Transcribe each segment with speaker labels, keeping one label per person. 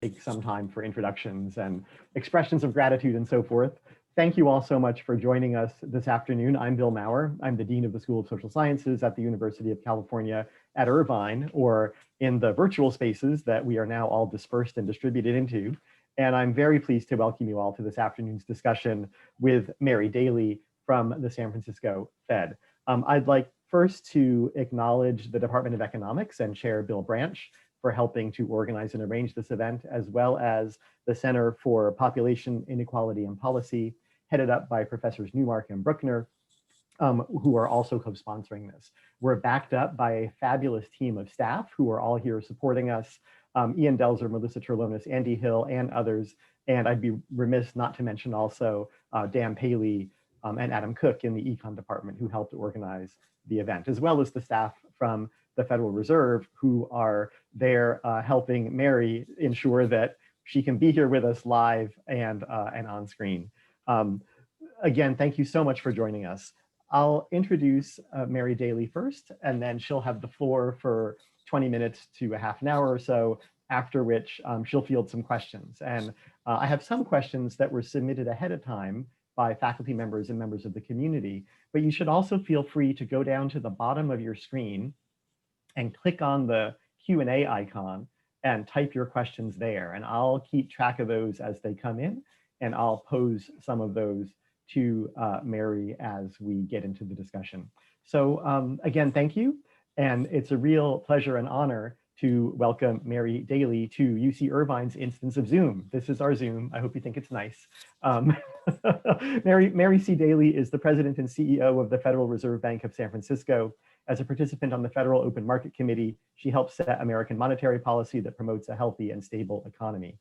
Speaker 1: take some time for introductions and expressions of gratitude and so forth. Thank you all so much for joining us this afternoon. I'm Bill Maurer. I'm the Dean of the School of Social Sciences at the University of California at Irvine, or in the virtual spaces that we are now all dispersed and distributed into. And I'm very pleased to welcome you all to this afternoon's discussion with Mary Daly from the San Francisco Fed. I'd like first to acknowledge the Department of Economics and Chair Bill Branch for helping to organize and arrange this event, as well as the Center for Population, Inequality, and Policy, headed up by Professors Newmark and Bruckner, who are also co-sponsoring this. We're backed up by a fabulous team of staff who are all here supporting us, Ian Delzer, Melissa Terlonis, Andy Hill, and others. And I'd be remiss not to mention also Dan Paley and Adam Cook in the econ department who helped organize the event, as well as the staff from the Federal Reserve who are there helping Mary ensure that she can be here with us live and on screen. Again, thank you so much for joining us. I'll introduce Mary Daly first, and then she'll have the floor for 20 minutes to a half an hour or so, after which she'll field some questions. And I have some questions that were submitted ahead of time by faculty members and members of the community, but you should also feel free to go down to the bottom of your screen and click on the Q&A icon and type your questions there. And I'll keep track of those as they come in, and I'll pose some of those to Mary as we get into the discussion. So again, thank you. And it's a real pleasure and honor to welcome Mary Daly to UC Irvine's instance of Zoom. This is our Zoom. I hope you think it's nice. Mary C. Daly is the president and CEO of the Federal Reserve Bank of San Francisco. As a participant on the Federal Open Market Committee, she helps set American monetary policy that promotes a healthy and stable economy.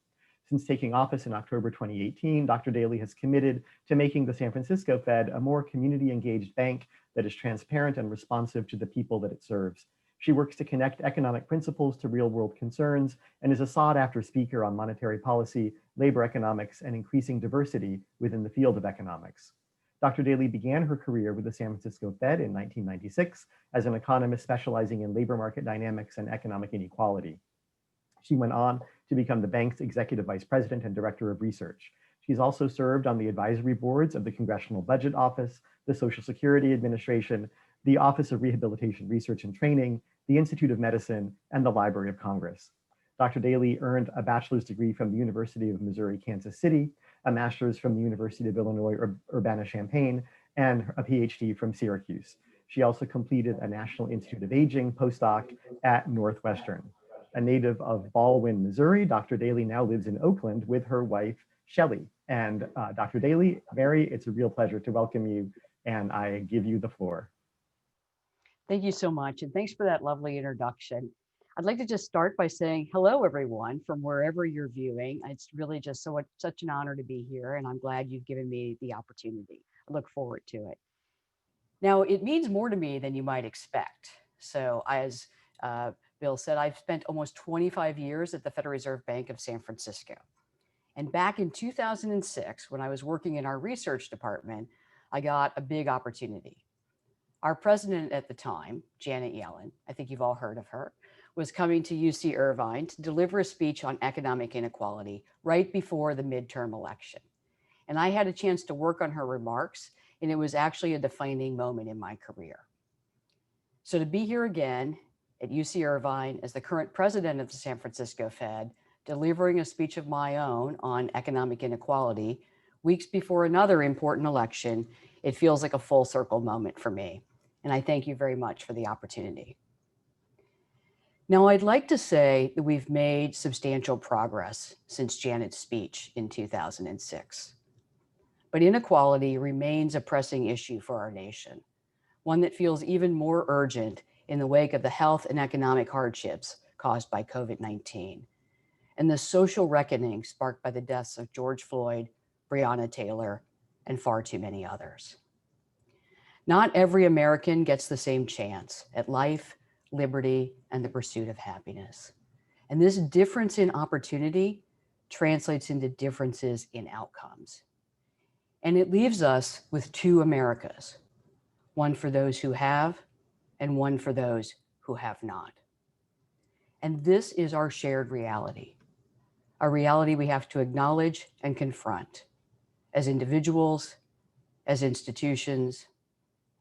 Speaker 1: Since taking office in October 2018, Dr. Daly has committed to making the San Francisco Fed a more community-engaged bank that is transparent and responsive to the people that it serves. She works to connect economic principles to real-world concerns and is a sought-after speaker on monetary policy, labor economics, and increasing diversity within the field of economics. Dr. Daly began her career with the San Francisco Fed in 1996 as an economist specializing in labor market dynamics and economic inequality. She went on to become the bank's executive vice president and director of research. She's also served on the advisory boards of the Congressional Budget Office, the Social Security Administration, the Office of Rehabilitation Research and Training, the Institute of Medicine, and the Library of Congress. Dr. Daly earned a bachelor's degree from the University of Missouri, Kansas City, a master's from the University of Illinois, Urbana-Champaign, and a PhD from Syracuse. She also completed a National Institute of Aging postdoc at Northwestern. A native of Baldwin, Missouri, Dr. Daly now lives in Oakland with her wife, Shelley. And Dr. Daly, Mary, it's a real pleasure to welcome you, and I give you the floor.
Speaker 2: Thank you so much, and thanks for that lovely introduction. I'd like to just start by saying hello, everyone, from wherever you're viewing. It's really just such an honor to be here, and I'm glad you've given me the opportunity. I look forward to it. Now, it means more to me than you might expect. So as Bill said, I've spent almost 25 years at the Federal Reserve Bank of San Francisco. And back in 2006, when I was working in our research department, I got a big opportunity. Our president at the time, Janet Yellen, I think you've all heard of her, was coming to UC Irvine to deliver a speech on economic inequality right before the midterm election. And I had a chance to work on her remarks, and it was actually a defining moment in my career. So to be here again at UC Irvine as the current president of the San Francisco Fed, delivering a speech of my own on economic inequality, weeks before another important election, it feels like a full circle moment for me. And I thank you very much for the opportunity. Now, I'd like to say that we've made substantial progress since Janet's speech in 2006. But inequality remains a pressing issue for our nation, one that feels even more urgent in the wake of the health and economic hardships caused by COVID-19 and the social reckoning sparked by the deaths of George Floyd, Breonna Taylor, and far too many others. Not every American gets the same chance at life, liberty, and the pursuit of happiness. And this difference in opportunity translates into differences in outcomes. And it leaves us with two Americas, one for those who have and one for those who have not. And this is our shared reality. a reality we have to acknowledge and confront as individuals, as institutions,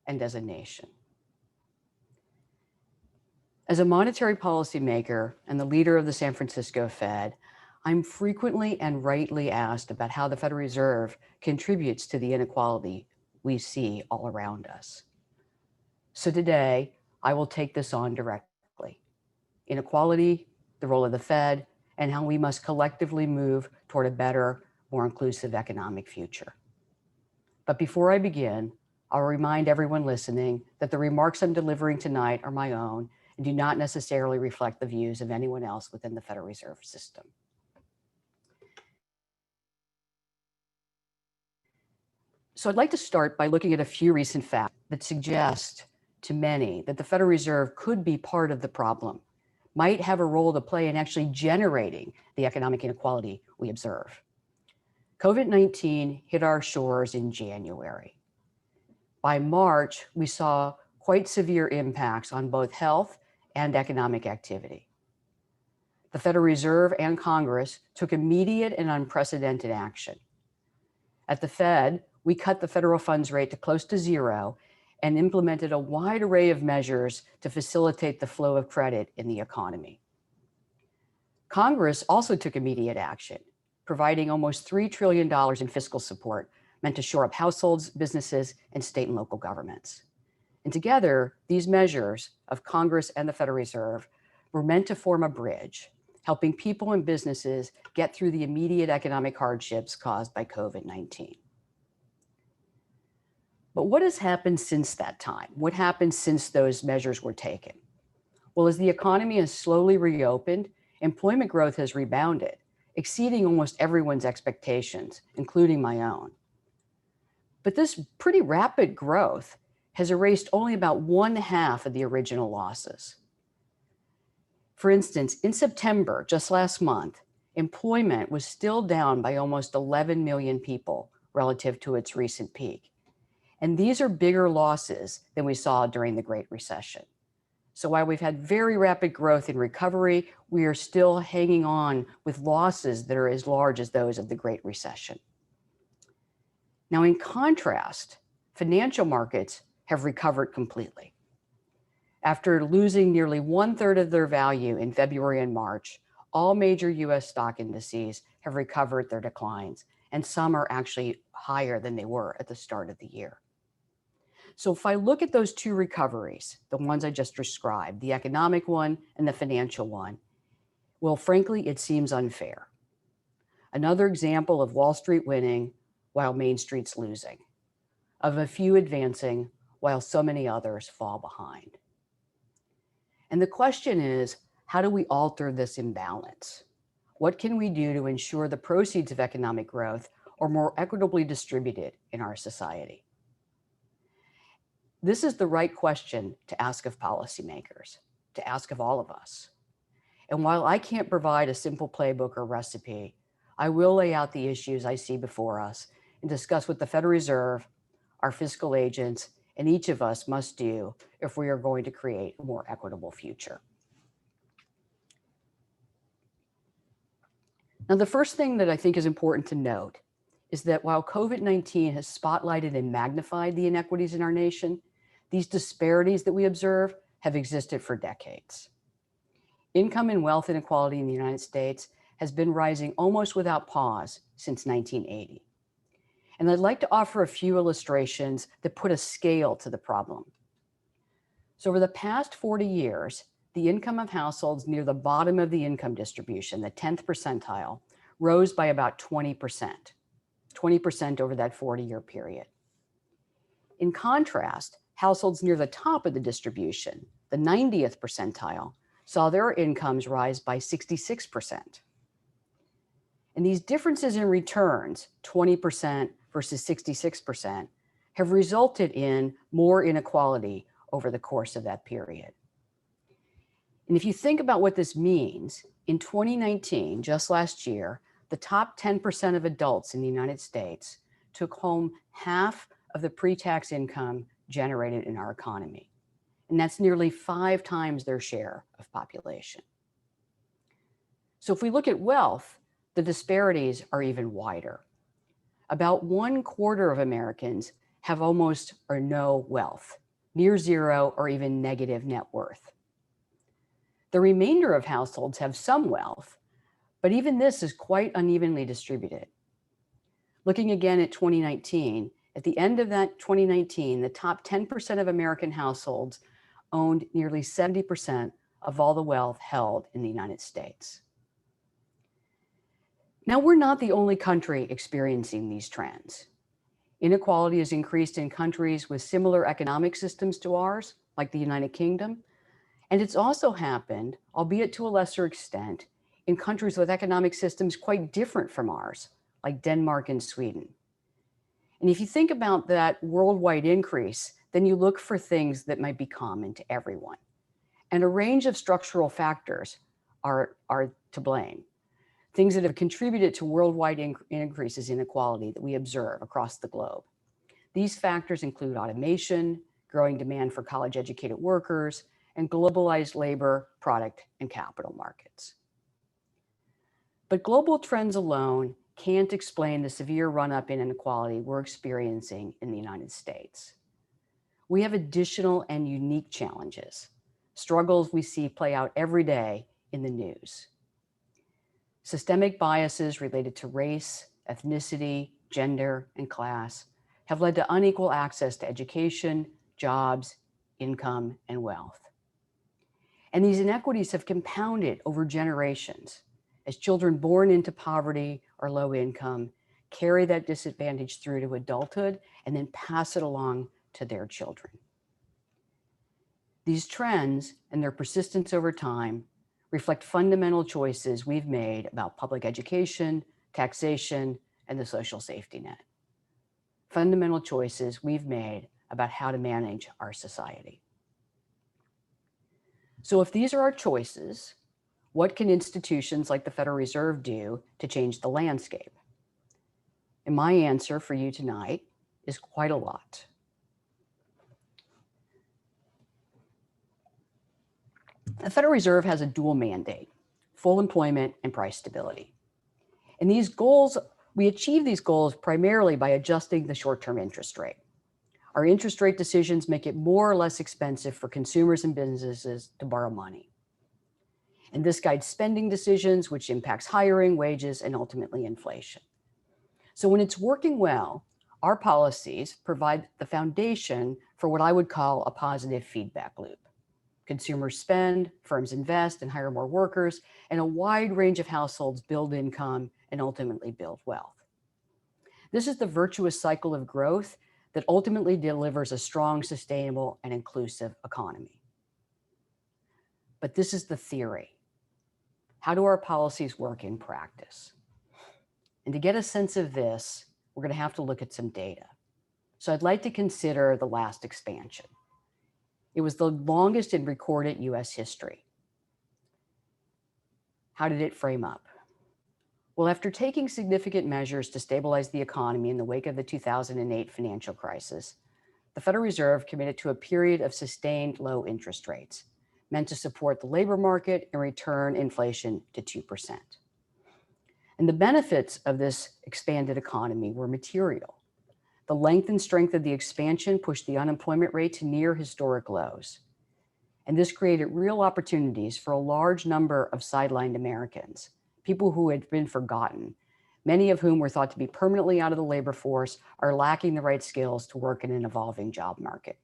Speaker 2: and as a nation. As a monetary policymaker and the leader of the San Francisco Fed, I'm frequently and rightly asked about how the Federal Reserve contributes to the inequality we see all around us. So today, I will take this on directly. Inequality, the role of the Fed, and how we must collectively move toward a better, more inclusive economic future. But before I begin, I'll remind everyone listening that the remarks I'm delivering tonight are my own and do not necessarily reflect the views of anyone else within the Federal Reserve System. So I'd like to start by looking at a few recent facts that suggest to many that the Federal Reserve could be part of the problem, might have a role to play in actually generating the economic inequality we observe. COVID-19 hit our shores in January. By March, we saw quite severe impacts on both health and economic activity. The Federal Reserve and Congress took immediate and unprecedented action. At the Fed, we cut the federal funds rate to close to zero and implemented a wide array of measures to facilitate the flow of credit in the economy. Congress also took immediate action, providing almost $3 trillion in fiscal support meant to shore up households, businesses, and state and local governments. And together, these measures of Congress and the Federal Reserve were meant to form a bridge, helping people and businesses get through the immediate economic hardships caused by COVID-19. But what has happened since that time? What happened since those measures were taken? Well, as the economy has slowly reopened, employment growth has rebounded, exceeding almost everyone's expectations, including my own. But this pretty rapid growth has erased only about 1/2 of the original losses. For instance, in September, just last month, employment was still down by almost 11 million people relative to its recent peak. And these are bigger losses than we saw during the Great Recession. So while we've had very rapid growth in recovery, we are still hanging on with losses that are as large as those of the Great Recession. Now, in contrast, financial markets have recovered completely. After losing nearly 1/3 of their value in February and March, all major US stock indices have recovered their declines, and some are actually higher than they were at the start of the year. So if I look at those two recoveries, the ones I just described, the economic one and the financial one, well, frankly, it seems unfair. Another example of Wall Street winning while Main Street's losing, of a few advancing while so many others fall behind. And the question is, how do we alter this imbalance? What can we do to ensure the proceeds of economic growth are more equitably distributed in our society? This is the right question to ask of policymakers, to ask of all of us. And while I can't provide a simple playbook or recipe, I will lay out the issues I see before us and discuss what the Federal Reserve, our fiscal agents, and each of us must do if we are going to create a more equitable future. Now, the first thing that I think is important to note is that while COVID-19 has spotlighted and magnified the inequities in our nation, these disparities that we observe have existed for decades. Income and wealth inequality in the United States has been rising almost without pause since 1980. And I'd like to offer a few illustrations that put a scale to the problem. So over the past 40 years, the income of households near the bottom of the income distribution, the 10th percentile, rose by about 20%, 20% over that 40-year period. In contrast, households near the top of the distribution, the 90th percentile, saw their incomes rise by 66%. And these differences in returns, 20% versus 66%, have resulted in more inequality over the course of that period. And if you think about what this means, in 2019, just last year, the top 10% of adults in the United States took home half of the pre-tax income generated in our economy. And that's nearly 5 times their share of population. So if we look at wealth, the disparities are even wider. About 1/4 of Americans have almost or no wealth, near zero or even negative net worth. The remainder of households have some wealth, but even this is quite unevenly distributed. Looking again at 2019, at the end of that 2019, the top 10% of American households owned nearly 70% of all the wealth held in the United States. Now, we're not the only country experiencing these trends. Inequality has increased in countries with similar economic systems to ours, like the United Kingdom, and it's also happened, albeit to a lesser extent, in countries with economic systems quite different from ours, like Denmark and Sweden. And if you think about that worldwide increase, then you look for things that might be common to everyone. And a range of structural factors are to blame. Things that have contributed to worldwide increases in inequality that we observe across the globe. These factors include automation, growing demand for college-educated workers, and globalized labor, product, and capital markets. But global trends alone can't explain the severe run-up in inequality we're experiencing in the United States. We have additional and unique challenges, struggles we see play out every day in the news. Systemic biases related to race, ethnicity, gender, and class have led to unequal access to education, jobs, income, and wealth. And these inequities have compounded over generations as children born into poverty or low income carry that disadvantage through to adulthood and then pass it along to their children. These trends and their persistence over time reflect fundamental choices we've made about public education, taxation, and the social safety net. Fundamental choices we've made about how to manage our society. So if these are our choices, what can institutions like the Federal Reserve do to change the landscape? And my answer for you tonight is quite a lot. The Federal Reserve has a dual mandate: full employment and price stability. And these goals, we achieve these goals primarily by adjusting the short-term interest rate. Our interest rate decisions make it more or less expensive for consumers and businesses to borrow money. And this guides spending decisions, which impacts hiring, wages, and ultimately inflation. So when it's working well, our policies provide the foundation for what I would call a positive feedback loop. Consumers spend, firms invest and hire more workers, and a wide range of households build income and ultimately build wealth. This is the virtuous cycle of growth that ultimately delivers a strong, sustainable, and inclusive economy. But this is the theory. How do our policies work in practice? And to get a sense of this, we're going to have to look at some data. So I'd like to consider the last expansion. It was the longest in recorded US history. How did it frame up? Well, after taking significant measures to stabilize the economy in the wake of the 2008 financial crisis, the Federal Reserve committed to a period of sustained low interest rates, meant to support the labor market and return inflation to 2%. And the benefits of this expanded economy were material. The length and strength of the expansion pushed the unemployment rate to near historic lows. And this created real opportunities for a large number of sidelined Americans, people who had been forgotten, many of whom were thought to be permanently out of the labor force or lacking the right skills to work in an evolving job market.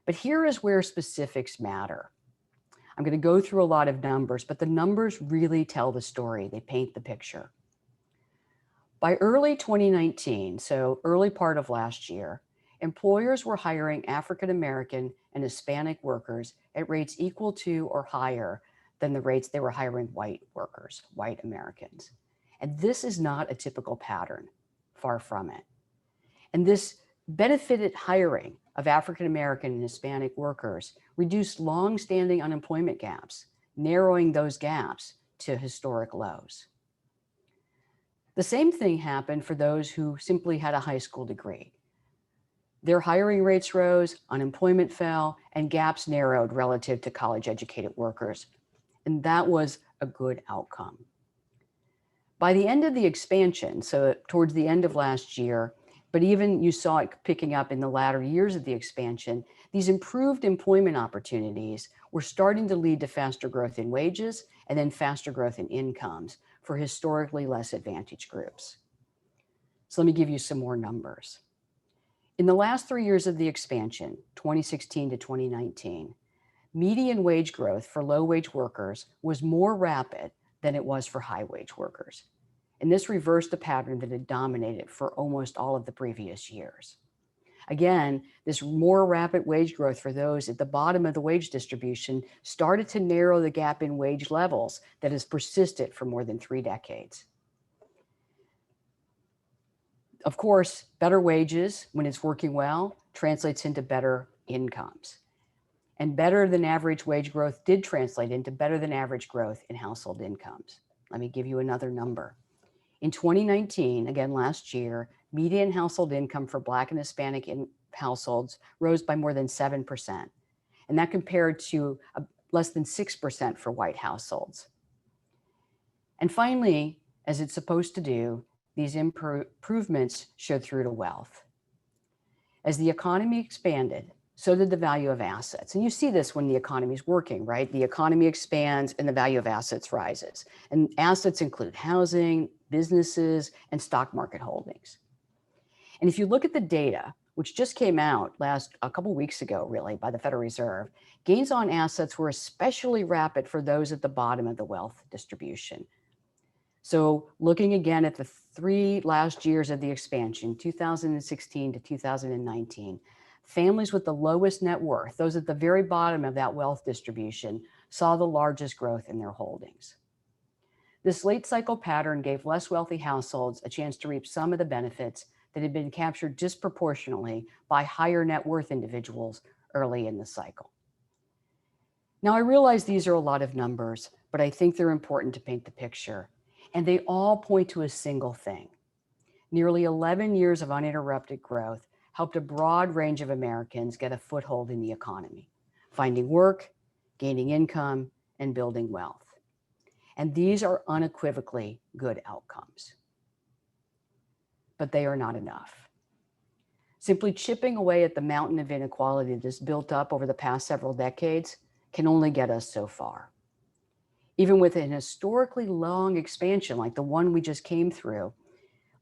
Speaker 2: But here is where specifics matter. I'm going to go through a lot of numbers, but the numbers really tell the story. They paint the picture. By early 2019, so early part of last year, employers were hiring African American and Hispanic workers at rates equal to or higher than the rates they were hiring white workers, white Americans. And this is not a typical pattern, far from it. And this benefited hiring of African American and Hispanic workers reduced long-standing unemployment gaps, narrowing those gaps to historic lows. The same thing happened for those who simply had a high school degree. Their hiring rates rose, unemployment fell, and gaps narrowed relative to college-educated workers. And that was a good outcome. By the end of the expansion, so towards the end of last year, but even you saw it picking up in the latter years of the expansion, these improved employment opportunities were starting to lead to faster growth in wages and then faster growth in incomes for historically less advantaged groups. So let me give you some more numbers. In the last 3 years of the expansion, 2016 to 2019, median wage growth for low-wage workers was more rapid than it was for high-wage workers. And this reversed the pattern that had dominated for almost all of the previous years. Again, this more rapid wage growth for those at the bottom of the wage distribution started to narrow the gap in wage levels that has persisted for more than 3 decades. Of course, better wages, when it's working well, translates into better incomes. And better than average wage growth did translate into better than average growth in household incomes. Let me give you another number. In 2019, again last year, median household income for Black and Hispanic households rose by more than 7%. And that compared to less than 6% for white households. And finally, as it's supposed to do, these improvements showed through to wealth. As the economy expanded, so did the value of assets. And you see this when the economy is working, right? The economy expands and the value of assets rises. And assets include housing, businesses, and stock market holdings. And if you look at the data, which just came out a couple weeks ago, really, by the Federal Reserve, gains on assets were especially rapid for those at the bottom of the wealth distribution. So looking again at the 3 last years of the expansion, 2016 to 2019, families with the lowest net worth, those at the very bottom of that wealth distribution, saw the largest growth in their holdings. This late cycle pattern gave less wealthy households a chance to reap some of the benefits that had been captured disproportionately by higher net worth individuals early in the cycle. Now, I realize these are a lot of numbers, but I think they're important to paint the picture. And they all point to a single thing. Nearly 11 years of uninterrupted growth helped a broad range of Americans get a foothold in the economy, finding work, gaining income, and building wealth. And these are unequivocally good outcomes. But they are not enough. Simply chipping away at the mountain of inequality that's built up over the past several decades can only get us so far. Even with an historically long expansion like the one we just came through,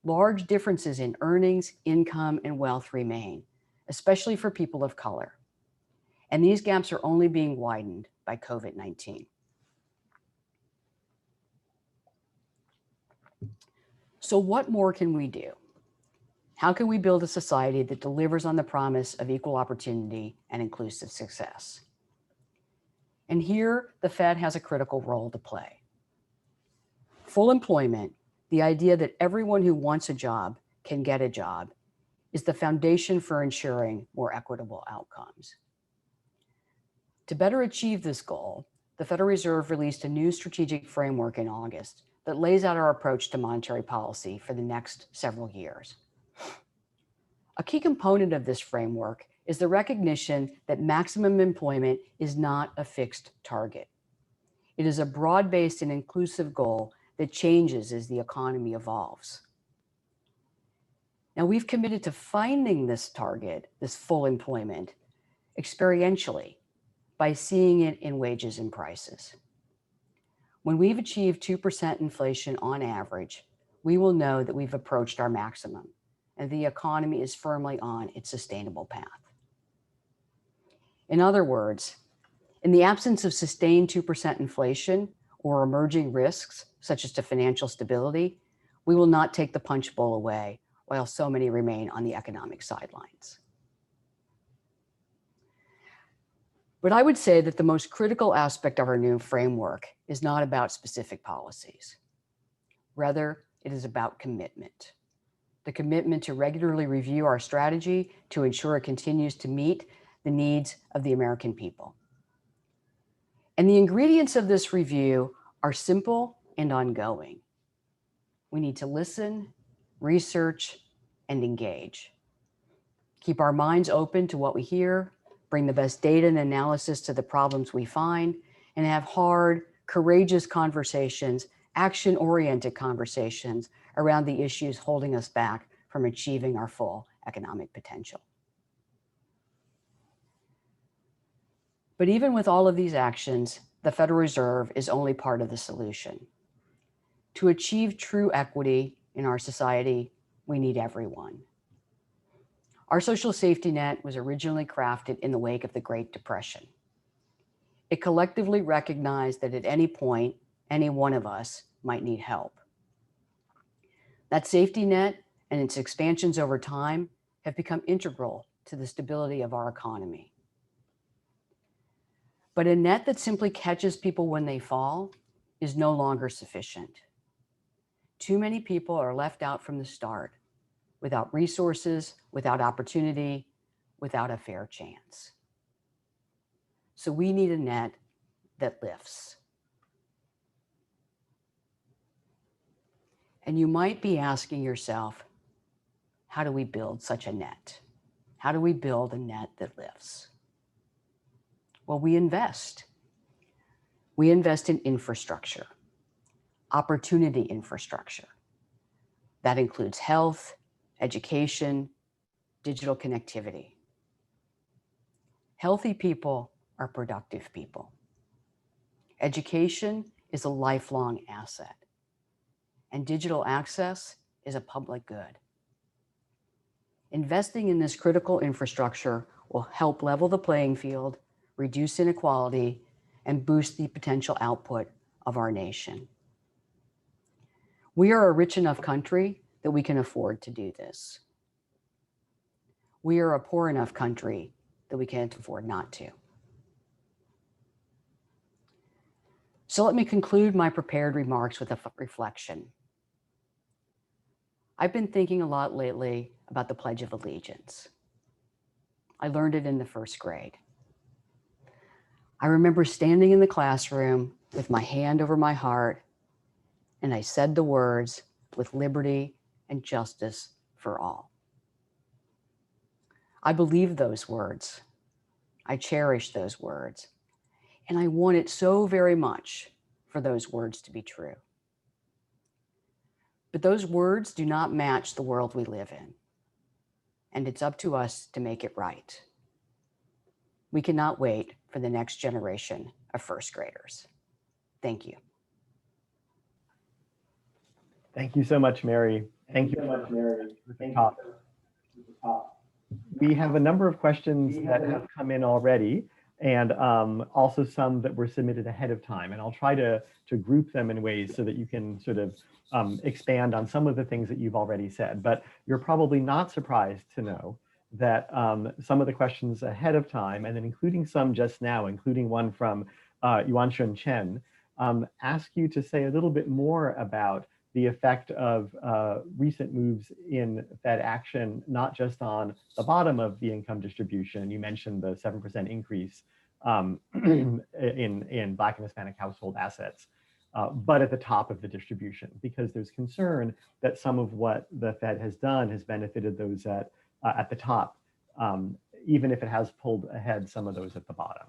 Speaker 2: large differences in earnings, income, and wealth remain, especially for people of color. And these gaps are only being widened by COVID-19. So what more can we do? How can we build a society that delivers on the promise of equal opportunity and inclusive success? And here, the Fed has a critical role to play. Full employment, the idea that everyone who wants a job can get a job, is the foundation for ensuring more equitable outcomes. To better achieve this goal, the Federal Reserve released a new strategic framework in August that lays out our approach to monetary policy for the next several years. A key component of this framework is the recognition that maximum employment is not a fixed target. It is a broad-based and inclusive goal that changes as the economy evolves. Now, we've committed to finding this target, this full employment, experientially by seeing it in wages and prices. When we've achieved 2% inflation on average, we will know that we've approached our maximum and the economy is firmly on its sustainable path. In other words, in the absence of sustained 2% inflation or emerging risks, such as to financial stability, we will not take the punch bowl away while so many remain on the economic sidelines. But I would say that the most critical aspect of our new framework is not about specific policies. Rather, it is about commitment. The commitment to regularly review our strategy to ensure it continues to meet the needs of the American people. And the ingredients of this review are simple and ongoing. We need to listen, research, and engage. Keep our minds open to what we hear, bring the best data and analysis to the problems we find, and have hard, courageous conversations action-oriented conversations around the issues holding us back from achieving our full economic potential. But even with all of these actions, the Federal Reserve is only part of the solution. To achieve true equity in our society, we need everyone. Our social safety net was originally crafted in the wake of the Great Depression. It collectively recognized that at any point, any one of us might need help. That safety net and its expansions over time have become integral to the stability of our economy. But a net that simply catches people when they fall is no longer sufficient. Too many people are left out from the start, without resources, without opportunity, without a fair chance. So we need a net that lifts. And you might be asking yourself, how do we build such a net? How do we build a net that lifts? Well, we invest. We invest in infrastructure, opportunity infrastructure. That includes health, education, digital connectivity. Healthy people are productive people. Education is a lifelong asset, and digital access is a public good. Investing in this critical infrastructure will help level the playing field, reduce inequality, and boost the potential output of our nation. We are a rich enough country that we can afford to do this. We are a poor enough country that we can't afford not to. So let me conclude my prepared remarks with a reflection. I've been thinking a lot lately about the Pledge of Allegiance. I learned it in the first grade. I remember standing in the classroom with my hand over my heart, and I said the words, "with liberty and justice for all." I believe those words. I cherish those words. And I want it so very much for those words to be true. But those words do not match the world we live in. And it's up to us to make it right. We cannot wait for the next generation of first graders. Thank you.
Speaker 1: Thank you so much, Mary. Thank you so much, Mary. We have a number of questions that have come in already, and also some that were submitted ahead of time. And I'll try to group them in ways so that you can sort of expand on some of the things that you've already said. But you're probably not surprised to know that some of the questions ahead of time, and then including some just now, including one from Yuanshun Chen, ask you to say a little bit more about the effect of recent moves in Fed action, not just on the bottom of the income distribution. You mentioned the 7% increase in Black and Hispanic household assets, but at the top of the distribution, because there's concern that some of what the Fed has done has benefited those at the top, even if it has pulled ahead some of those at the bottom.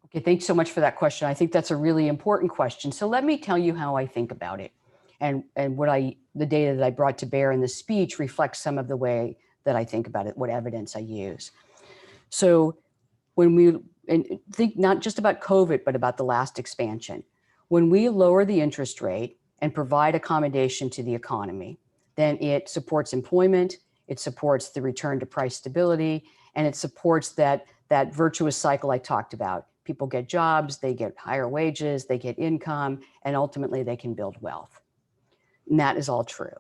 Speaker 2: Okay, thanks so much for that question. I think that's a really important question. So let me tell you how I think about it. And the data that I brought to bear in the speech reflects some of the way that I think about it, what evidence I use. So when we think not just about COVID, but about the last expansion, when we lower the interest rate and provide accommodation to the economy, then it supports employment, it supports the return to price stability, and it supports that virtuous cycle I talked about. People get jobs, they get higher wages, they get income, and ultimately they can build wealth. And that is all true.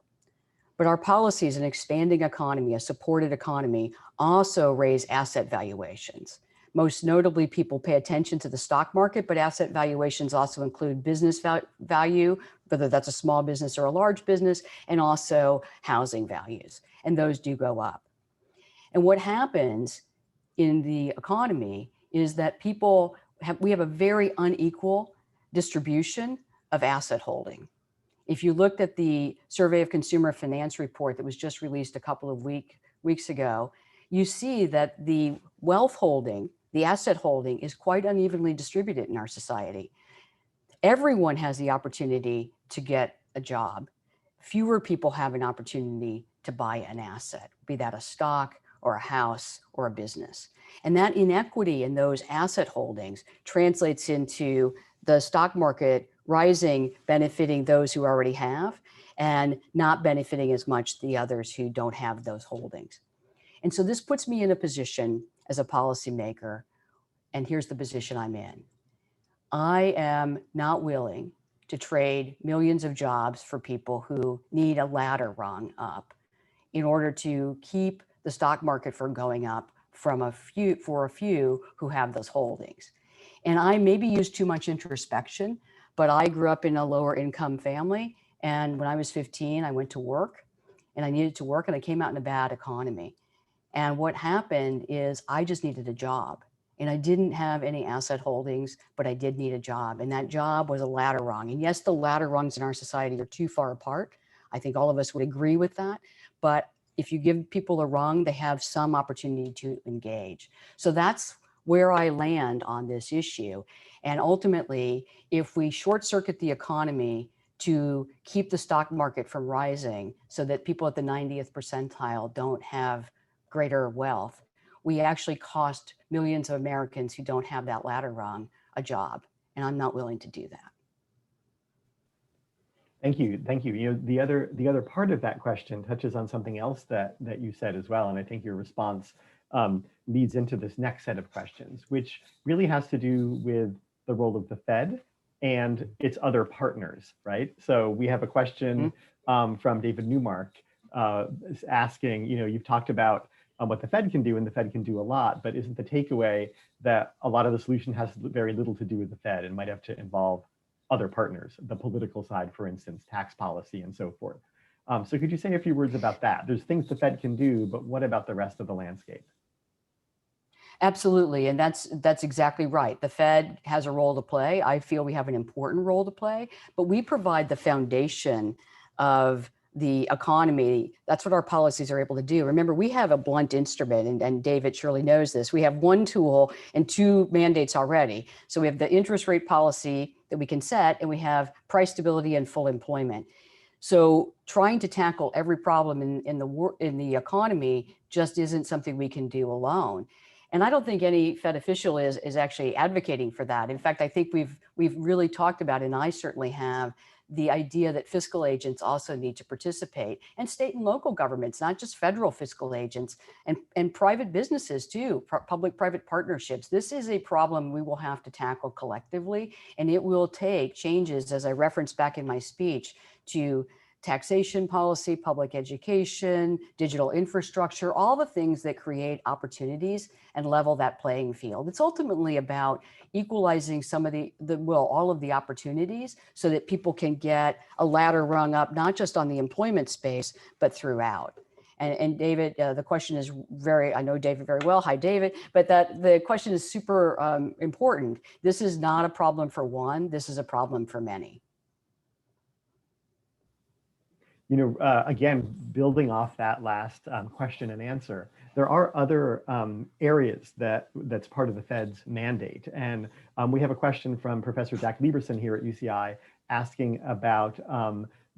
Speaker 2: But our policies, an expanding economy, a supported economy, also raise asset valuations. Most notably, people pay attention to the stock market, but asset valuations also include business value, whether that's a small business or a large business, and also housing values. And those do go up. And what happens in the economy is that we have a very unequal distribution of asset holding. If you looked at the Survey of Consumer Finance report that was just released a couple of weeks ago, you see that the wealth holding, the asset holding, is quite unevenly distributed in our society. everyone has the opportunity to get a job. Fewer people have an opportunity to buy an asset, be that a stock or a house or a business. And that inequity in those asset holdings translates into the stock market rising, benefiting those who already have, and not benefiting as much the others who don't have those holdings. And so this puts me in a position as a policymaker, and here's the position I'm in. I am not willing to trade millions of jobs for people who need a ladder rung up in order to keep the stock market from going up for a few who have those holdings. And I maybe use too much introspection, but I grew up in a lower income family. And when I was 15, I went to work and I needed to work and I came out in a bad economy. And what happened is I just needed a job. And I didn't have any asset holdings, but I did need a job. And that job was a ladder rung. And yes, the ladder rungs in our society are too far apart. I think all of us would agree with that. But if you give people a rung, they have some opportunity to engage. So that's where I land on this issue. And ultimately, if we short circuit the economy to keep the stock market from rising so that people at the 90th percentile don't have greater wealth, we actually cost millions of Americans who don't have that ladder rung a job. And I'm not willing to do that.
Speaker 1: Thank you. Thank you. You know, the other part of that question touches on something else that you said as well. And I think your response leads into this next set of questions, which really has to do with the role of the Fed and its other partners, right? So we have a question from David Newmark asking, you know, you've talked about what the Fed can do, and the Fed can do a lot, but isn't the takeaway that a lot of the solution has very little to do with the Fed and might have to involve other partners, the political side, for instance, tax policy and so forth. So could you say a few words about that? There's things the Fed can do, but what about the rest of the landscape?
Speaker 2: Absolutely, and that's exactly right. The Fed has a role to play. I feel we have an important role to play, but we provide the foundation of the economy. That's what our policies are able to do. Remember, we have a blunt instrument, and David surely knows this. We have one tool and two mandates already. So we have the interest rate policy that we can set, and we have price stability and full employment. So trying to tackle every problem in the economy just isn't something we can do alone. And I don't think any Fed official is actually advocating for that. In fact, I think we've really talked about, and I certainly have, the idea that fiscal agents also need to participate, and state and local governments, not just federal fiscal agents, and private businesses too, public-private partnerships. This is a problem we will have to tackle collectively, and it will take changes, as I referenced back in my speech, to taxation policy, public education, digital infrastructure, all the things that create opportunities and level that playing field. It's ultimately about equalizing some of all of the opportunities so that people can get a ladder rung up, not just on the employment space, but throughout. And David, the question is I know David very well. Hi, David. But the question is super important. This is not a problem for one. This is a problem for many.
Speaker 1: You know, again, building off that last question and answer, there are other areas that's part of the Fed's mandate. And we have a question from Professor Jack Lieberson here at UCI asking about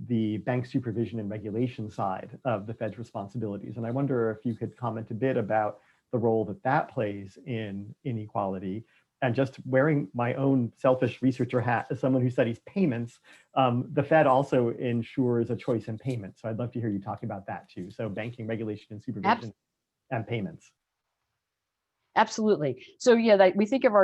Speaker 1: the bank supervision and regulation side of the Fed's responsibilities. And I wonder if you could comment a bit about the role that that plays in inequality. And just wearing my own selfish researcher hat as someone who studies payments, the Fed also ensures a choice in payments. So I'd love to hear you talk about that too. So banking, regulation, and supervision, and payments.
Speaker 2: Absolutely. So yeah, we think of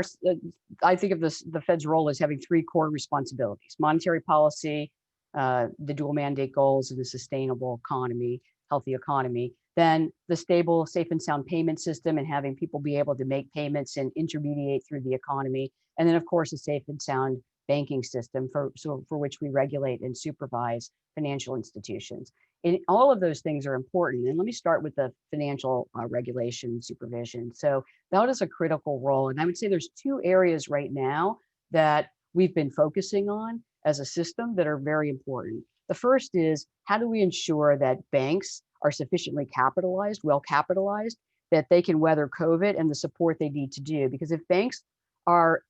Speaker 2: I think of the Fed's role as having three core responsibilities: monetary policy, the dual mandate goals of the sustainable economy, healthy economy, then the stable, safe and sound payment system and having people be able to make payments and intermediate through the economy. And then of course, a safe and sound banking system for which we regulate and supervise financial institutions. And all of those things are important. And let me start with the financial regulation supervision. So that is a critical role. And I would say there's two areas right now that we've been focusing on as a system that are very important. The first is, how do we ensure that banks are sufficiently capitalized, well capitalized, that they can weather COVID and the support they need to do? Because if banks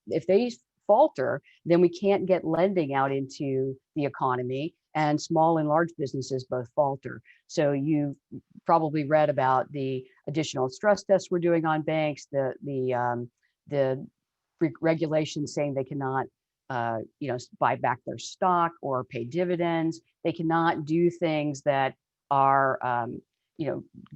Speaker 2: if they falter, then we can't get lending out into the economy, and small and large businesses both falter. So you've probably read about the additional stress tests we're doing on banks, the regulations saying they cannot buy back their stock or pay dividends. They cannot do things that are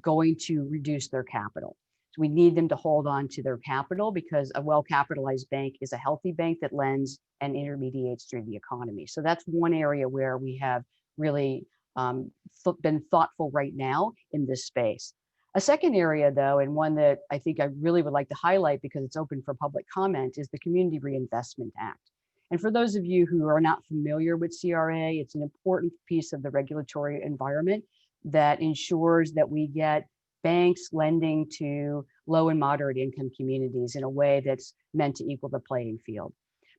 Speaker 2: going to reduce their capital. So we need them to hold on to their capital, because a well-capitalized bank is a healthy bank that lends and intermediates through the economy. So that's one area where we have really been thoughtful right now in this space. A second area, though, and one that I think I really would like to highlight because it's open for public comment, is the Community Reinvestment Act. And for those of you who are not familiar with CRA, it's an important piece of the regulatory environment that ensures that we get banks lending to low and moderate income communities in a way that's meant to equal the playing field.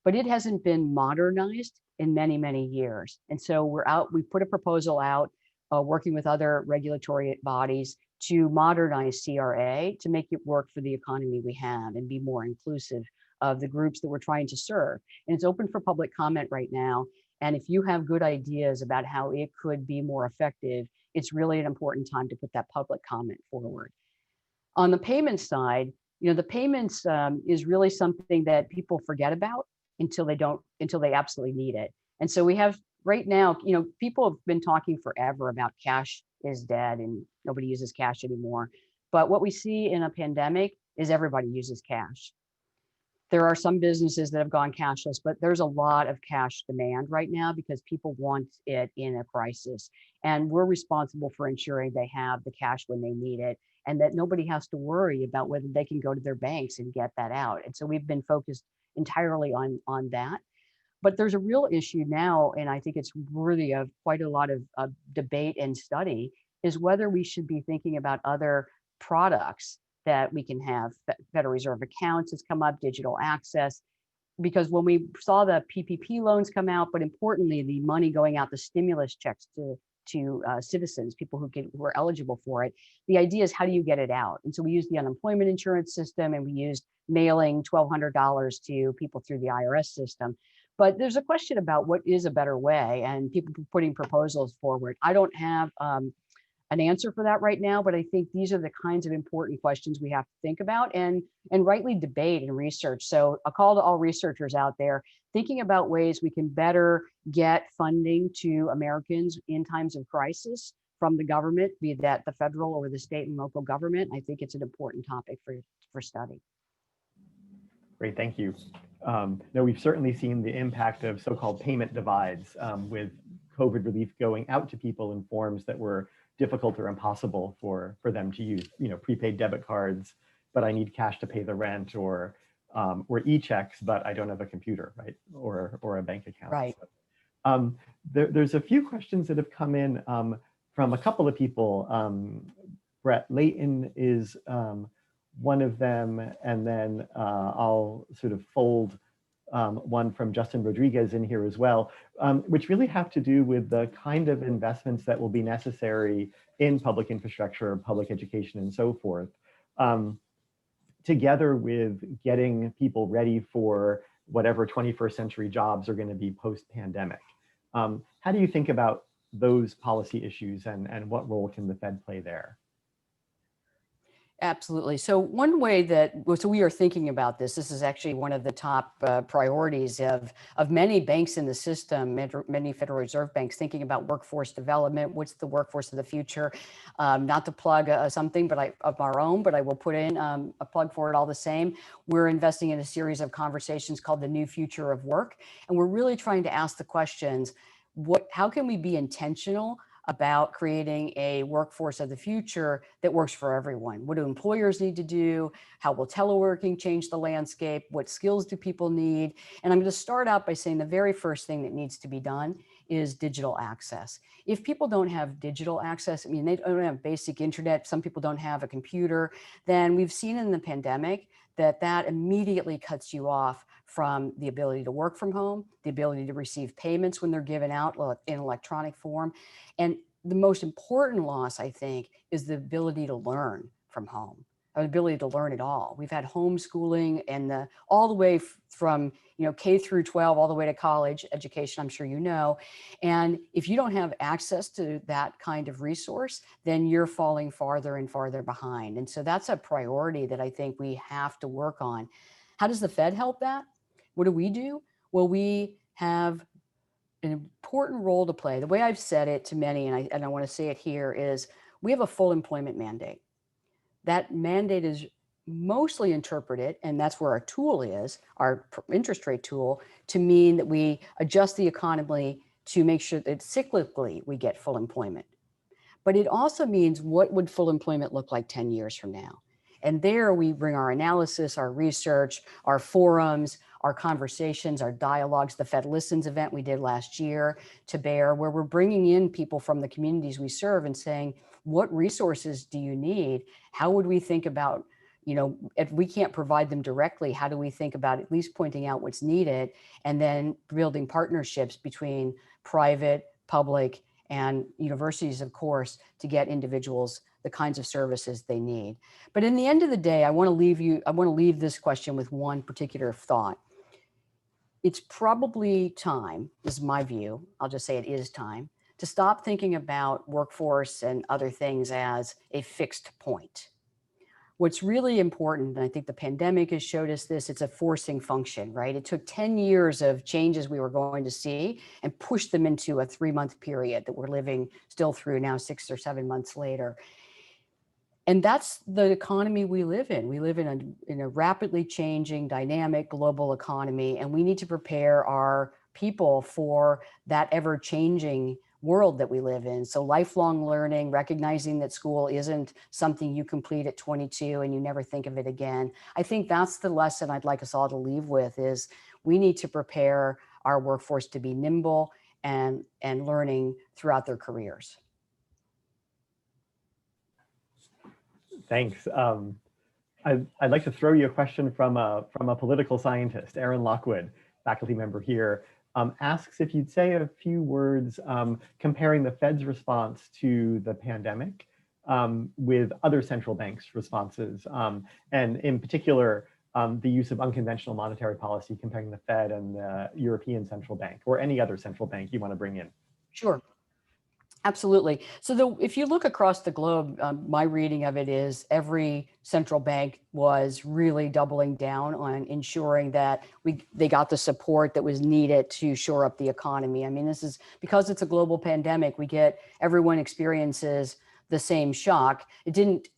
Speaker 2: But it hasn't been modernized in many, many years. And so we put a proposal out working with other regulatory bodies to modernize CRA to make it work for the economy we have and be more inclusive of the groups that we're trying to serve. And it's open for public comment right now. And if you have good ideas about how it could be more effective, it's really an important time to put that public comment forward. On the payments side, the payments is really something that people forget about until they absolutely need it. And so we have right now, people have been talking forever about cash is dead and nobody uses cash anymore. But what we see in a pandemic is everybody uses cash. There are some businesses that have gone cashless, but there's a lot of cash demand right now because people want it in a crisis. And we're responsible for ensuring they have the cash when they need it, and that nobody has to worry about whether they can go to their banks and get that out. And so we've been focused entirely on that. But there's a real issue now, and I think it's worthy of quite a lot of debate and study, is whether we should be thinking about other products that we can have. Federal Reserve accounts has come up, digital access, because when we saw the PPP loans come out, but importantly, the money going out, the stimulus checks to citizens, people who were eligible for it, the idea is how do you get it out? And so we used the unemployment insurance system, and we used mailing $1,200 to people through the IRS system. But there's a question about what is a better way, and people putting proposals forward. I don't have an answer for that right now, but I think these are the kinds of important questions we have to think about and rightly debate and research. So a call to all researchers out there thinking about ways we can better get funding to Americans in times of crisis from the government, be that the federal or the state and local government. I think it's an important topic for study.
Speaker 1: Great, thank you. No, we've certainly seen the impact of so-called payment divides with COVID relief going out to people in forms that were difficult or impossible for them to use. Prepaid debit cards, but I need cash to pay the rent, or e-checks, but I don't have a computer, right? Or a bank account.
Speaker 2: Right.
Speaker 1: So, there's a few questions that have come in from a couple of people. Brett Layton is one of them, and then I'll sort of fold one from Justin Rodriguez in here as well, which really have to do with the kind of investments that will be necessary in public infrastructure, public education, and so forth, together with getting people ready for whatever 21st century jobs are going to be post-pandemic. How do you think about those policy issues, and what role can the Fed play there?
Speaker 2: Absolutely. So one way so we are thinking about this is actually one of the top priorities of many banks in the system, many Federal Reserve banks, thinking about workforce development. What's the workforce of the future? Not to plug something of our own, but I will put in a plug for it all the same. We're investing in a series of conversations called The New Future of Work. And we're really trying to ask the questions, how can we be intentional about creating a workforce of the future that works for everyone? What do employers need to do? How will teleworking change the landscape? What skills do people need? And I'm going to start out by saying the very first thing that needs to be done is digital access. If people don't have digital access, I mean, they don't have basic internet, some people don't have a computer, then we've seen in the pandemic that immediately cuts you off from the ability to work from home, the ability to receive payments when they're given out in electronic form. And the most important loss, I think, is the ability to learn from home. ability to learn at all. We've had homeschooling and all the way from K through 12 all the way to college education, I'm sure you know. And if you don't have access to that kind of resource, then you're falling farther and farther behind. And so that's a priority that I think we have to work on. How does the Fed help that? What do we do? Well, we have an important role to play. The way I've said it to many, and I want to say it here, is we have a full employment mandate. That mandate is mostly interpreted, and that's where our tool is, our interest rate tool, to mean that we adjust the economy to make sure that cyclically we get full employment. But it also means, what would full employment look like 10 years from now? And there we bring our analysis, our research, our forums, our conversations, our dialogues, the Fed Listens event we did last year to bear, where we're bringing in people from the communities we serve and saying, what resources do you need? How would we think about, if we can't provide them directly, how do we think about at least pointing out what's needed, and then building partnerships between private, public, and universities, of course, to get individuals the kinds of services they need. But in the end of the day, I want to leave this question with one particular thought. It's probably time, this is my view, I'll just say it is time, to stop thinking about workforce and other things as a fixed point. What's really important, and I think the pandemic has showed us this, it's a forcing function, right? It took 10 years of changes we were going to see and pushed them into a 3-month period that we're living still through now 6 or 7 months later. And that's the economy we live in. We live in a rapidly changing, dynamic global economy, and we need to prepare our people for that ever-changing world that we live in. So lifelong learning, recognizing that school isn't something you complete at 22 and you never think of it again. I think that's the lesson I'd like us all to leave with, is we need to prepare our workforce to be nimble and learning throughout their careers.
Speaker 1: Thanks. I'd like to throw you a question from a political scientist. Aaron Lockwood, faculty member here, asks if you'd say a few words comparing the Fed's response to the pandemic with other central banks' responses, and in particular, the use of unconventional monetary policy, comparing the Fed and the European Central Bank, or any other central bank you want to bring in.
Speaker 2: Sure. Absolutely. So if you look across the globe, my reading of it is every central bank was really doubling down on ensuring that they got the support that was needed to shore up the economy. I mean, this is because it's a global pandemic, everyone experiences the same shock. It didn't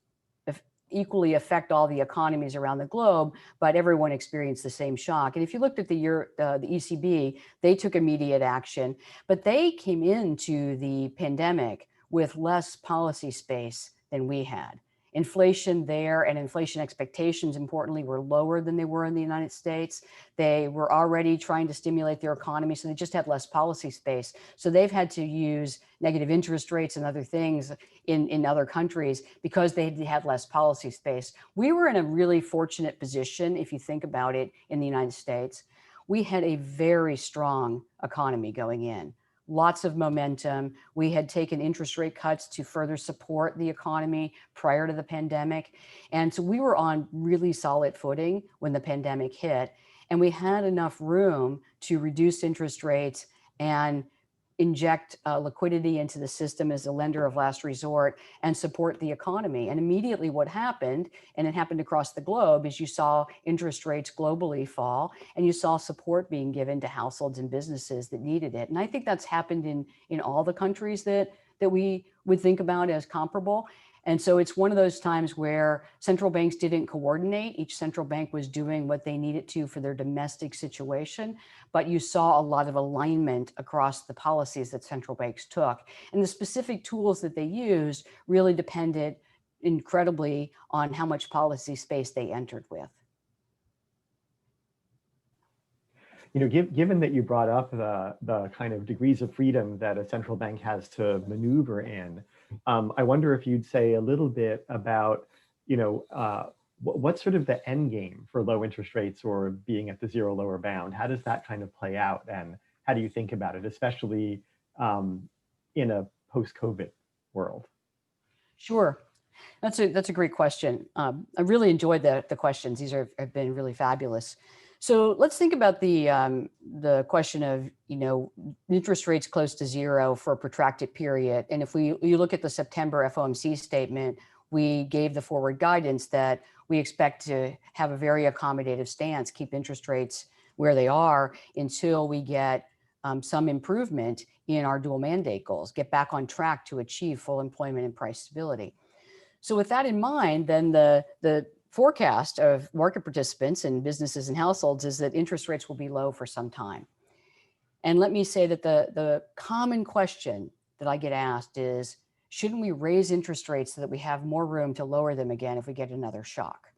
Speaker 2: equally affect all the economies around the globe, but everyone experienced the same shock. And if you looked at the ECB, they took immediate action, but they came into the pandemic with less policy space than we had. Inflation there and inflation expectations, importantly, were lower than they were in the United States. They were already trying to stimulate their economy, so they just had less policy space. So they've had to use negative interest rates and other things in other countries because they had less policy space. We were in a really fortunate position, if you think about it, in the United States. We had a very strong economy going in. Lots of momentum. We had taken interest rate cuts to further support the economy prior to the pandemic. And so we were on really solid footing when the pandemic hit. And we had enough room to reduce interest rates and inject liquidity into the system as a lender of last resort and support the economy. And immediately what happened, and it happened across the globe, is you saw interest rates globally fall and you saw support being given to households and businesses that needed it. And I think that's happened in all the countries that we would think about as comparable. And so it's one of those times where central banks didn't coordinate. Each central bank was doing what they needed to for their domestic situation, but you saw a lot of alignment across the policies that central banks took. And the specific tools that they used really depended incredibly on how much policy space they entered with.
Speaker 1: You know, given that you brought up the kind of degrees of freedom that a central bank has to maneuver in, I wonder if you'd say a little bit about, what's sort of the end game for low interest rates or being at the zero lower bound? How does that kind of play out, and how do you think about it, especially in a post-COVID world?
Speaker 2: Sure. That's a great question. I really enjoyed the questions. These have been really fabulous. So let's think about the question of, interest rates close to zero for a protracted period. And if you look at the September FOMC statement, we gave the forward guidance that we expect to have a very accommodative stance, keep interest rates where they are until we get some improvement in our dual mandate goals, get back on track to achieve full employment and price stability. So with that in mind, then the forecast of market participants and businesses and households is that interest rates will be low for some time. And let me say that the common question that I get asked is, shouldn't we raise interest rates so that we have more room to lower them again if we get another shock?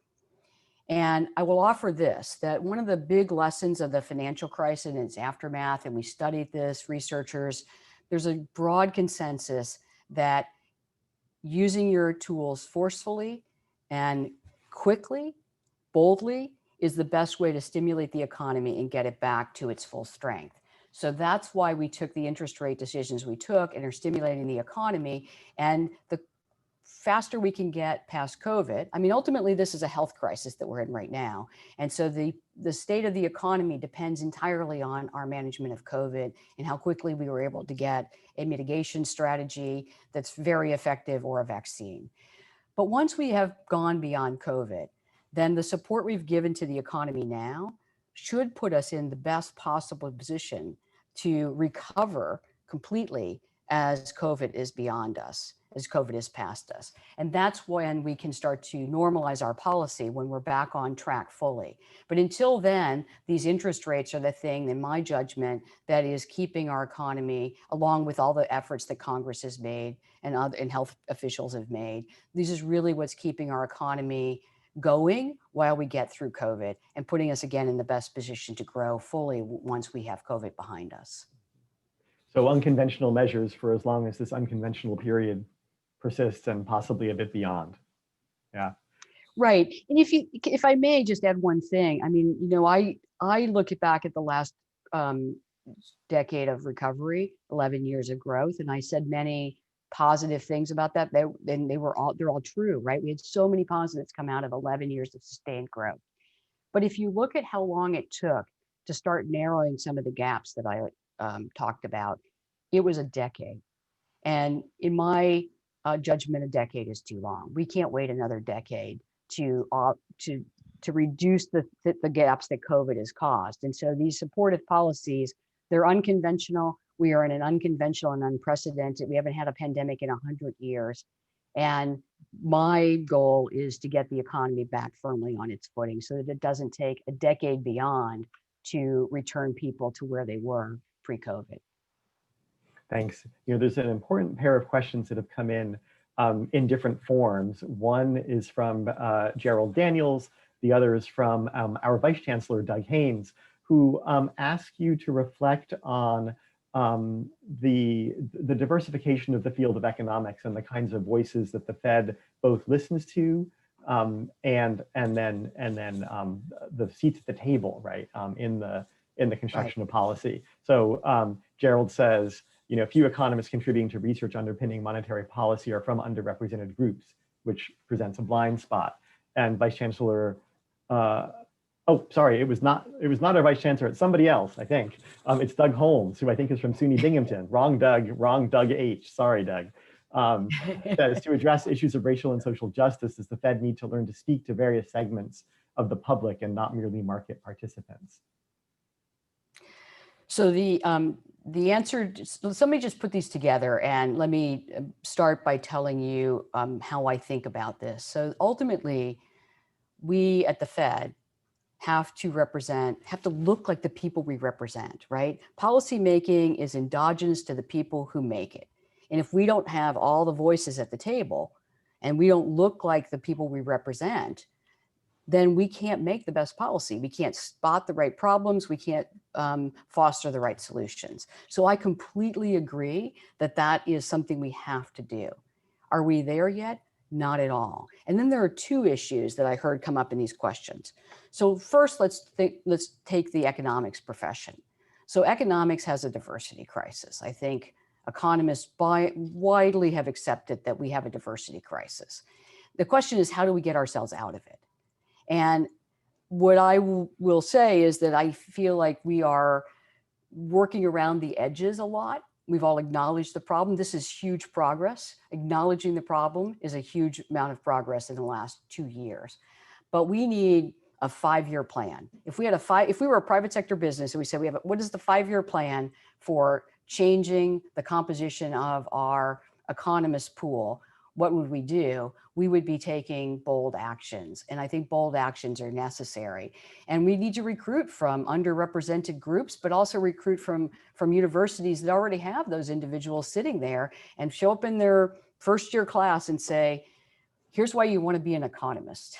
Speaker 2: And I will offer this, that one of the big lessons of the financial crisis and its aftermath, and we studied this, researchers, there's a broad consensus that using your tools forcefully and quickly, boldly, is the best way to stimulate the economy and get it back to its full strength. So that's why we took the interest rate decisions we took and are stimulating the economy. And the faster we can get past COVID, I mean, ultimately, this is a health crisis that we're in right now. And so the state of the economy depends entirely on our management of COVID and how quickly we were able to get a mitigation strategy that's very effective or a vaccine. But once we have gone beyond COVID, then the support we've given to the economy now should put us in the best possible position to recover completely as COVID is beyond us, as COVID is past us. And that's when we can start to normalize our policy, when we're back on track fully. But until then, these interest rates are the thing, in my judgment, that is keeping our economy, along with all the efforts that Congress has made and health officials have made. This is really what's keeping our economy going while we get through COVID and putting us again in the best position to grow fully once we have COVID behind us.
Speaker 1: So unconventional measures for as long as this unconventional period persists and possibly a bit beyond. Yeah.
Speaker 2: Right. And if I may just add one thing, I mean, I look back at the last decade of recovery, 11 years of growth, and I said many positive things about that. They're all true, right? We had so many positives come out of 11 years of sustained growth. But if you look at how long it took to start narrowing some of the gaps that I talked about, it was a decade. And in my judgment, a decade is too long. We can't wait another decade to reduce the gaps that COVID has caused. And so these supportive policies, they're unconventional. We are in an unconventional and unprecedented. We haven't had a pandemic in 100 years. And my goal is to get the economy back firmly on its footing so that it doesn't take a decade beyond to return people to where they were pre-COVID.
Speaker 1: Thanks. There's an important pair of questions that have come in different forms. One is from Gerald Daniels. The other is from our Vice Chancellor, Doug Haynes, who asked you to reflect on the diversification of the field of economics and the kinds of voices that the Fed both listens to and then the seats at the table, right, in the construction of policy. So Gerald says, few economists contributing to research underpinning monetary policy are from underrepresented groups, which presents a blind spot. And Vice Chancellor, oh, sorry, it was not our Vice Chancellor, it's somebody else, I think. It's Doug Holmes, who I think is from SUNY Binghamton. Wrong Doug H, sorry, Doug. Says, to address issues of racial and social justice, does the Fed need to learn to speak to various segments of the public and not merely market participants?
Speaker 2: So the answer, let me just put these together and let me start by telling you how I think about this. So ultimately, we at the Fed have to look like the people we represent, right? Policy making is endogenous to the people who make it. And if we don't have all the voices at the table and we don't look like the people we represent, then we can't make the best policy. We can't spot the right problems. We can't foster the right solutions. So I completely agree that that is something we have to do. Are we there yet? Not at all. And then there are two issues that I heard come up in these questions. So first, let's take the economics profession. So economics has a diversity crisis. I think economists widely have accepted that we have a diversity crisis. The question is, how do we get ourselves out of it? And what I will say is that I feel like we are working around the edges a lot. We've all acknowledged the problem. This is huge progress. Acknowledging the problem is a huge amount of progress in the last 2 years. But we need a 5-year plan. If we were a private sector business and we said what is the 5-year plan for changing the composition of our economist pool, what would we do? We would be taking bold actions. And I think bold actions are necessary. And we need to recruit from underrepresented groups, but also recruit from universities that already have those individuals sitting there and show up in their first-year class and say, here's why you want to be an economist.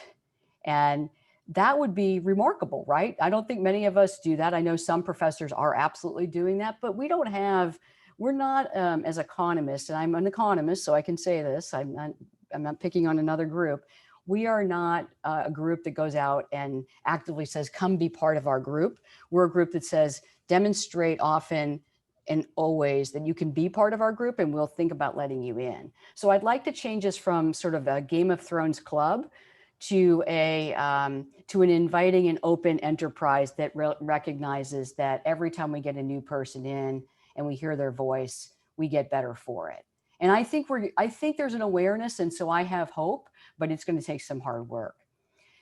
Speaker 2: And that would be remarkable, right? I don't think many of us do that. I know some professors are absolutely doing that, but we're not as economists, and I'm an economist, so I can say this, I'm not picking on another group. We are not a group that goes out and actively says, come be part of our group. We're a group that says, demonstrate often and always that you can be part of our group and we'll think about letting you in. So I'd like to change us from sort of a Game of Thrones club to an inviting and open enterprise that recognizes that every time we get a new person in and we hear their voice, we get better for it. And I think there's an awareness, and so I have hope, but it's going to take some hard work.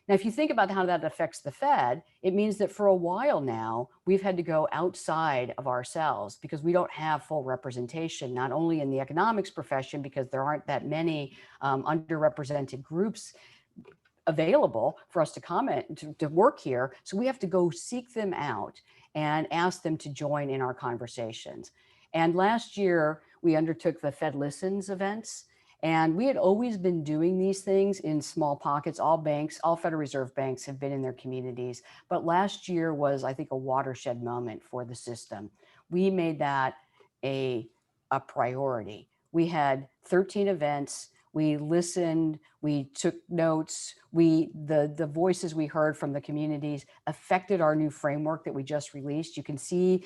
Speaker 2: Now, if you think about how that affects the Fed, it means that for a while now, we've had to go outside of ourselves because we don't have full representation, not only in the economics profession, because there aren't that many underrepresented groups available for us to comment, to work here. So we have to go seek them out and ask them to join in our conversations. And last year, we undertook the Fed Listens events. And we had always been doing these things in small pockets. All banks, all Federal Reserve banks have been in their communities. But last year was, I think, a watershed moment for the system. We made that a priority. We had 13 events. We listened, we took notes, the voices we heard from the communities affected our new framework that we just released. You can see,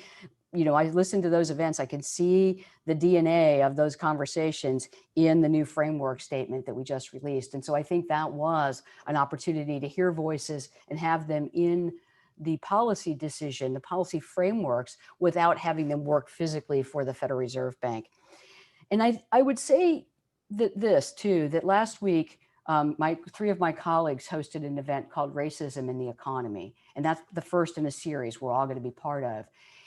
Speaker 2: I listened to those events, I can see the DNA of those conversations in the new framework statement that we just released. And so I think that was an opportunity to hear voices and have them in the policy decision, the policy frameworks, without having them work physically for the Federal Reserve Bank. And I would say that last week, 3 of my colleagues hosted an event called Racism in the Economy. And that's the first in a series we're all going to be part of.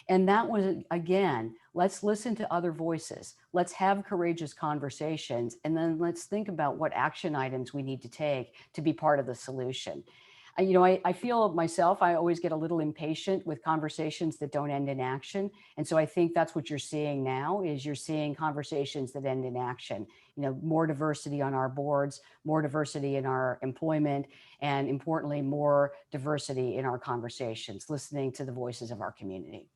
Speaker 2: And that was, again, let's listen to other voices. Let's have courageous conversations. And then let's think about what action items we need to take to be part of the solution. I feel myself, I always get a little impatient with conversations that don't end in action. And so I think that's what you're seeing now, is you're seeing conversations that end in action. More diversity on our boards, more diversity in our employment, and importantly, more diversity in our conversations, listening to the voices of our community.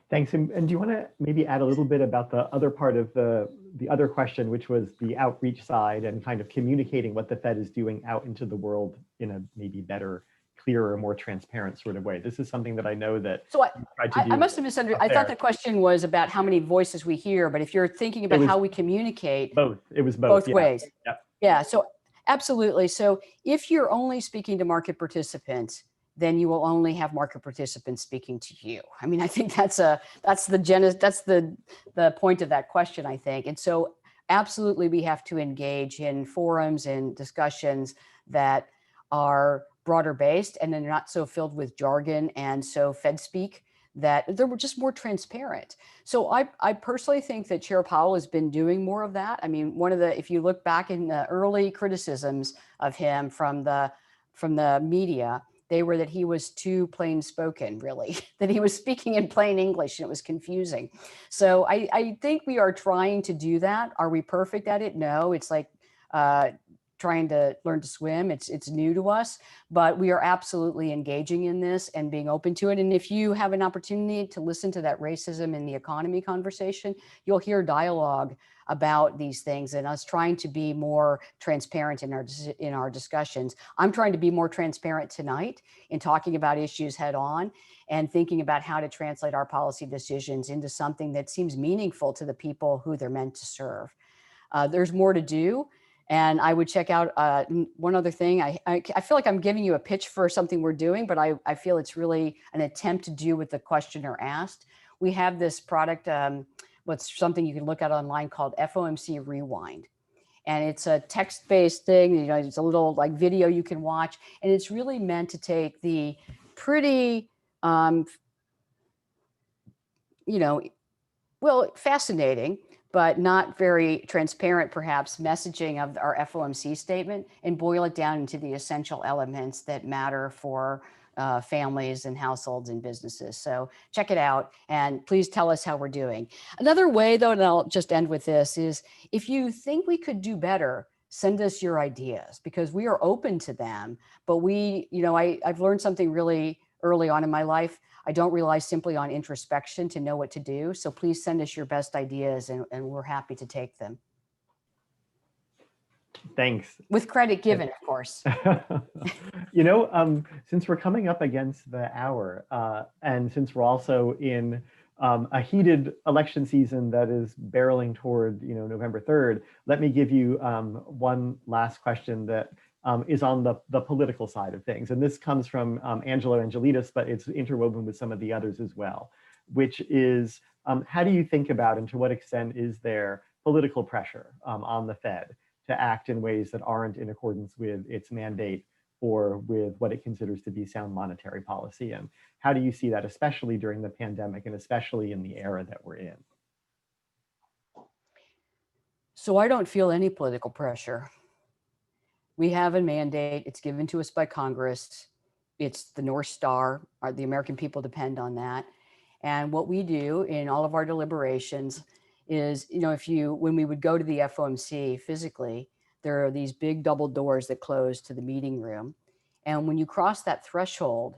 Speaker 1: Thanks. And do you want to maybe add a little bit about the other part of the other question, which was the outreach side and kind of communicating what the Fed is doing out into the world in a maybe better, clearer, more transparent sort of way? This is something that I know that
Speaker 2: I must have misunderstood. I thought the question was about how many voices we hear, but if you're thinking about how we communicate,
Speaker 1: it was both
Speaker 2: ways.
Speaker 1: Yeah.
Speaker 2: Yeah, so absolutely. So if you're only speaking to market participants, then you will only have market participants speaking to you. I mean, I think that's the point of that question, I think. And so absolutely we have to engage in forums and discussions that are broader based and then not so filled with jargon and so Fed speak, that they're just more transparent. So I personally think that Chair Powell has been doing more of that. I mean, if you look back in the early criticisms of him from the media, they were that he was too plain spoken, really, that he was speaking in plain English and it was confusing. So I think we are trying to do that. Are we perfect at it? No, it's like trying to learn to swim. It's new to us, but we are absolutely engaging in this and being open to it. And if you have an opportunity to listen to that racism in the economy conversation, you'll hear dialogue about these things and us trying to be more transparent in our discussions. I'm trying to be more transparent tonight in talking about issues head on and thinking about how to translate our policy decisions into something that seems meaningful to the people who they're meant to serve. There's more to do. And I would check out one other thing. I feel like I'm giving you a pitch for something we're doing, but I feel it's really an attempt to do what the questioner asked. We have this product, what's something you can look at online called FOMC Rewind. And it's a text-based thing, you know, it's a little like video you can watch. And it's really meant to take the pretty, you know, well, fascinating, but not very transparent, perhaps, messaging of our FOMC statement and boil it down into the essential elements that matter for families and households and businesses. So check it out and please tell us how we're doing. Another way, though, and I'll just end with this, is if you think we could do better, send us your ideas because we are open to them. But we, you know, I've learned something really early on in my life. I don't rely simply on introspection to know what to do. So please send us your best ideas and we're happy to take them.
Speaker 1: Thanks.
Speaker 2: With credit given, of course.
Speaker 1: You know, since we're coming up against the hour, and since we're also in a heated election season that is barreling toward, you know, November 3rd, let me give you one last question that is on the political side of things. And this comes from Angelo Angelides, but it's interwoven with some of the others as well, which is how do you think about and to what extent is there political pressure on the Fed to act in ways that aren't in accordance with its mandate or with what it considers to be sound monetary policy? And how do you see that, especially during the pandemic and especially in the era that we're in?
Speaker 2: So I don't feel any political pressure. We have a mandate. It's given to us by Congress. It's the North Star. The American people depend on that. And what we do in all of our deliberations is, you know, when we would go to the FOMC physically, there are these big double doors that close to the meeting room. And when you cross that threshold,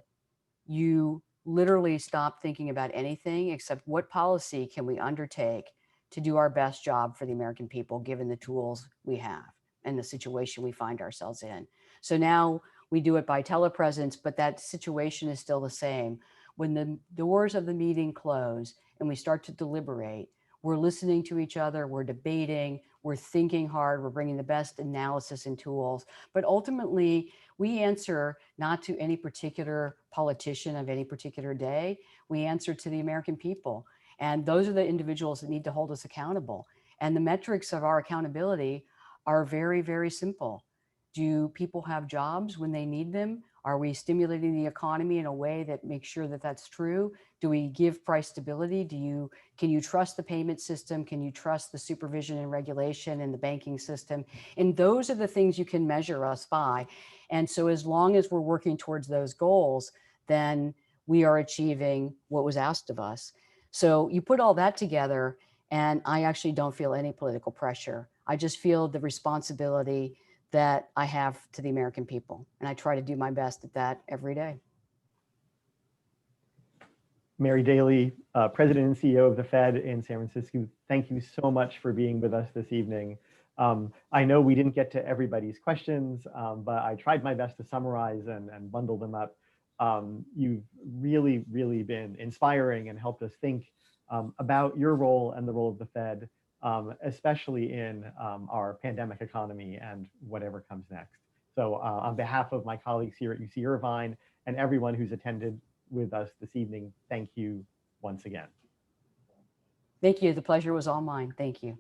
Speaker 2: you literally stop thinking about anything except what policy can we undertake to do our best job for the American people, given the tools we have and the situation we find ourselves in. So now we do it by telepresence, but that situation is still the same. When the doors of the meeting close and we start to deliberate, we're listening to each other, we're debating, we're thinking hard, we're bringing the best analysis and tools. But ultimately, we answer not to any particular politician of any particular day, we answer to the American people. And those are the individuals that need to hold us accountable. And the metrics of our accountability are very, very simple. Do people have jobs when they need them? Are we stimulating the economy in a way that makes sure that that's true? Do we give price stability? Can you trust the payment system? Can you trust the supervision and regulation in the banking system? And those are the things you can measure us by. And so as long as we're working towards those goals, then we are achieving what was asked of us. So you put all that together, and I actually don't feel any political pressure. I just feel the responsibility that I have to the American people. And I try to do my best at that every day.
Speaker 1: Mary Daly, President and CEO of the Fed in San Francisco, thank you so much for being with us this evening. I know we didn't get to everybody's questions, but I tried my best to summarize and bundle them up. You've really, really been inspiring and helped us think about your role and the role of the Fed, especially in our pandemic economy and whatever comes next. So on behalf of my colleagues here at UC Irvine and everyone who's attended with us this evening, thank you once again.
Speaker 2: Thank you. The pleasure was all mine. Thank you.